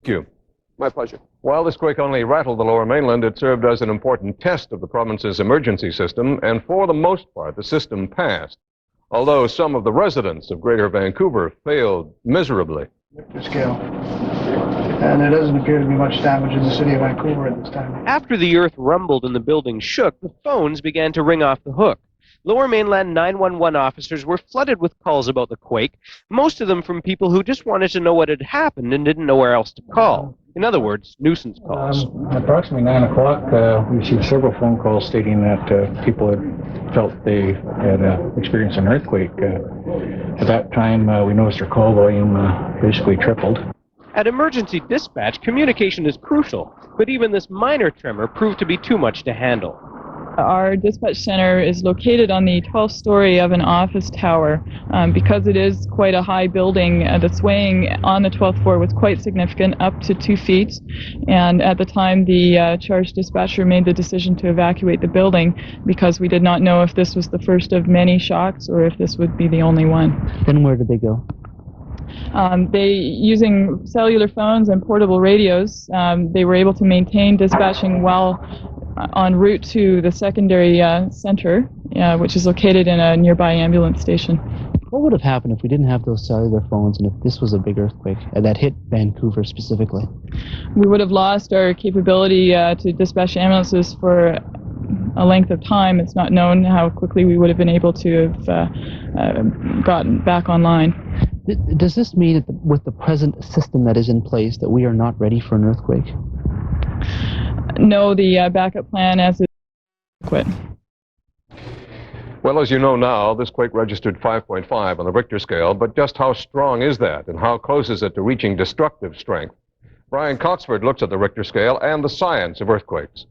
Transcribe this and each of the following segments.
you. My pleasure. While this quake only rattled the lower mainland, it served as an important test of the province's emergency system, and for the most part, the system passed, although some of the residents of Greater Vancouver failed miserably. Richter scale. And there doesn't appear to be much damage in the city of Vancouver at this time. After the earth rumbled and the building shook, the phones began to ring off the hook. Lower Mainland 911 officers were flooded with calls about the quake, most of them from people who just wanted to know what had happened and didn't know where else to call. In other words, nuisance calls. Approximately 9 o'clock, we received several phone calls stating that people had felt they had experienced an earthquake. At that time, we noticed our call volume basically tripled. At emergency dispatch, communication is crucial, but even this minor tremor proved to be too much to handle. Our dispatch center is located on the 12th story of an office tower. Because it is quite a high building, the swaying on the 12th floor was quite significant, up to 2 feet. And at the time, the charge dispatcher made the decision to evacuate the building because we did not know if this was the first of many shocks or if this would be the only one. Then where did they go? Using cellular phones and portable radios, they were able to maintain dispatching while en route to the secondary center, which is located in a nearby ambulance station. What would have happened if we didn't have those cellular phones and if this was a big earthquake that hit Vancouver specifically? We would have lost our capability to dispatch ambulances for a length of time. It's not known how quickly we would have been able to have gotten back online. Does this mean that with the present system that is in place that we are not ready for an earthquake? No, the backup plan as it quit. Well, as you know now, this quake registered 5.5 on the Richter scale, but just how strong is that, and how close is it to reaching destructive strength? Brian Coxford looks at the Richter scale and the science of earthquakes.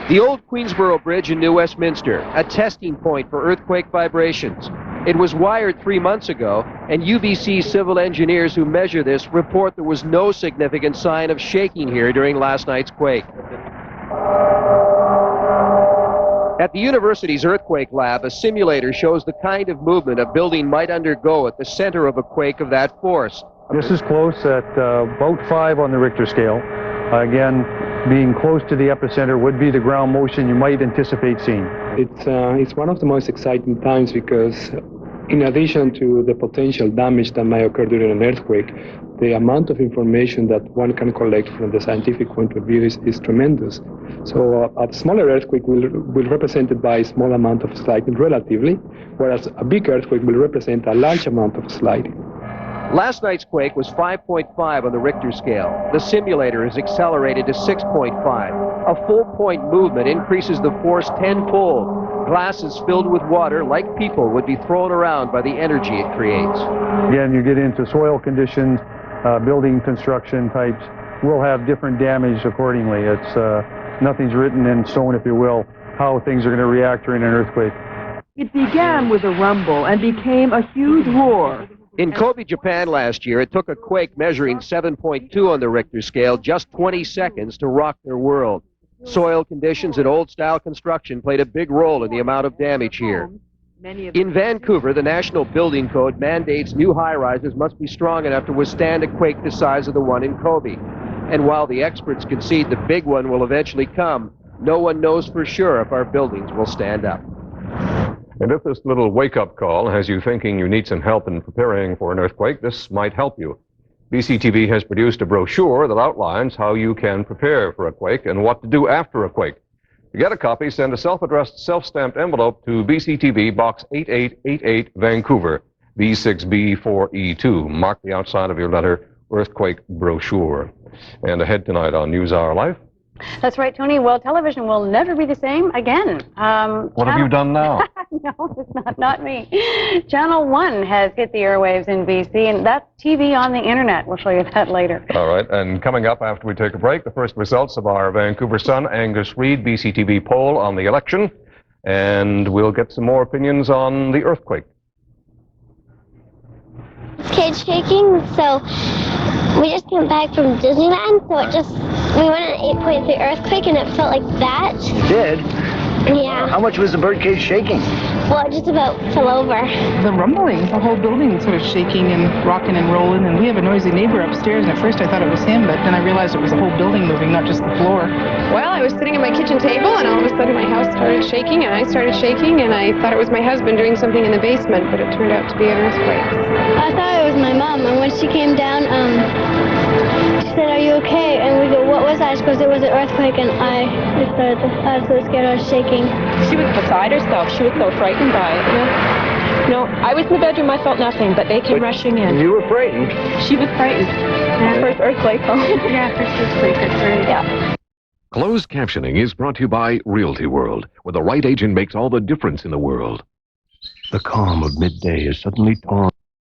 The old Queensboro Bridge in New Westminster, a testing point for earthquake vibrations. It was wired 3 months ago, and UBC civil engineers who measure this report there was no significant sign of shaking here during last night's quake. At the university's earthquake lab, a simulator shows the kind of movement a building might undergo at the center of a quake of that force. This is close at about 5 on the Richter scale. Again, being close to the epicenter would be the ground motion you might anticipate seeing. It's one of the most exciting times because in addition to the potential damage that might occur during an earthquake, the amount of information that one can collect from the scientific point of view is tremendous. So a smaller earthquake will be represented by a small amount of sliding relatively, whereas a big earthquake will represent a large amount of sliding. Last night's quake was 5.5 on the Richter scale. The simulator is accelerated to 6.5. A full point movement increases the force tenfold. Glasses filled with water, like people, would be thrown around by the energy it creates. Again, you get into soil conditions, building construction types will have different damage accordingly. It's nothing's written in stone, if you will, how things are going to react during an earthquake. It began with a rumble and became a huge roar. In Kobe, Japan last year, it took a quake measuring 7.2 on the Richter scale just 20 seconds to rock their world. Soil conditions and old-style construction played a big role in the amount of damage here. In Vancouver, the National Building Code mandates new high-rises must be strong enough to withstand a quake the size of the one in Kobe. And while the experts concede the big one will eventually come, no one knows for sure if our buildings will stand up. And if this little wake-up call has you thinking you need some help in preparing for an earthquake, this might help you. BCTV has produced a brochure that outlines how you can prepare for a quake and what to do after a quake. To get a copy, send a self-addressed, self-stamped envelope to BCTV Box 8888, Vancouver, B6B4E2. Mark the outside of your letter, Earthquake Brochure. And ahead tonight on NewsHour Life. That's right, Tony. Well, television will never be the same again. What have you done now? No, it's not me. Channel 1 has hit the airwaves in BC, and that's TV on the internet. We'll show you that later. All right, and coming up after we take a break, the first results of our Vancouver Sun Angus Reid BCTV poll on the election, and we'll get some more opinions on the earthquake. Kids shaking, so we just came back from Disneyland, so we went an 8.3 earthquake and it felt like that. You did? Yeah. How much was the birdcage shaking? Well, it just about fell over. The rumbling, the whole building sort of shaking and rocking and rolling, and we have a noisy neighbor upstairs, and at first I thought it was him, but then I realized it was the whole building moving, not just the floor. Well, I was sitting at my kitchen table, and all of a sudden my house started shaking, and I started shaking, and I thought it was my husband doing something in the basement, but it turned out to be an earthquake. I thought it was my mom, and when she came down, she said, "Are you okay?" And we go, "What was that?" She goes, "It was an earthquake," and I was so scared, I was shaking. She was beside herself. She was so frightened by it. No, I was in the bedroom. I felt nothing, but they came rushing in. You were frightened. She was frightened. Yeah. First earthquake. Yeah, first earthquake, that's right. Yeah. Closed captioning is brought to you by Realty World, where the right agent makes all the difference in the world. The calm of midday is suddenly torn.